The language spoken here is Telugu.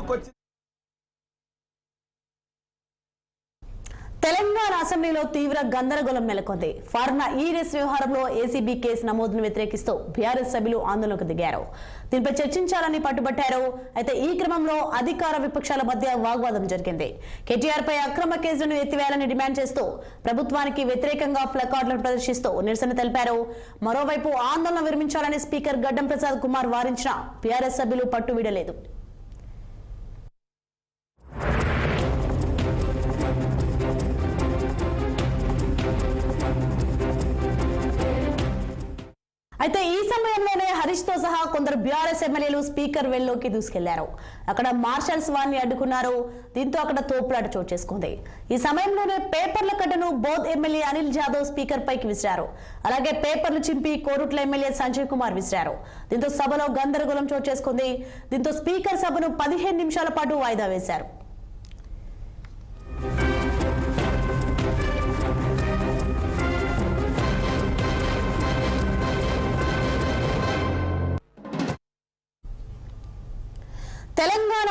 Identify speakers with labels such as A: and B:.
A: గుర్తుకొచ్చింది.
B: తెలంగాణ అసెంబ్లీలో తీవ్ర గందరగోళం నెలకొంది. ఫార్మా ఈరెస్ వ్యవహారంలో ఏసీబీ కేసు నమోదును వ్యతిరేకిస్తూ బీఆర్ఎస్ సభ్యులు ఆందోళనకు దిగారు. దీనిపై చర్చించాలని పట్టుబట్టారు. అయితే ఈ క్రమంలో అధికార విపక్షాల మధ్య వాగ్వాదం జరిగింది. కేటీఆర్ పై అక్రమ కేసులను ఎత్తివేయాలని డిమాండ్ చేస్తూ ప్రభుత్వానికి వ్యతిరేకంగా ప్లకార్డులను ప్రదర్శిస్తూ నిరసన తెలిపారు. మరోవైపు ఆందోళన విరమించాలని స్పీకర్ గడ్డం ప్రసాద్ కుమార్ వారించినా బీఆర్ఎస్ సభ్యులు పట్టు వీడలేదు. అయితే ఈ సమయంలోనే హరీష్ తో సహా కొందరు బీఆర్ఎస్ ఎమ్మెల్యేలు స్పీకర్ వెల్లోకి దూసుకెళ్లారు. అక్కడ మార్షల్స్ వారిని అడ్డుకున్నారు. దీంతో అక్కడ తోపులాట చోటు చేసుకుంది. ఈ సమయంలోనే పేపర్ల కట్టను బోధ్ ఎమ్మెల్యే అనిల్ జాదవ్ స్పీకర్ పైకి విసిరారు. అలాగే పేపర్లు చింపి కోరుట్ల ఎమ్మెల్యే సంజయ్ కుమార్ విసిరారు. దీంతో సభలో గందరగోళం చోటు చేసుకుంది. దీంతో స్పీకర్ సభను 15 నిమిషాల పాటు వాయిదా వేశారు. తెలంగాణ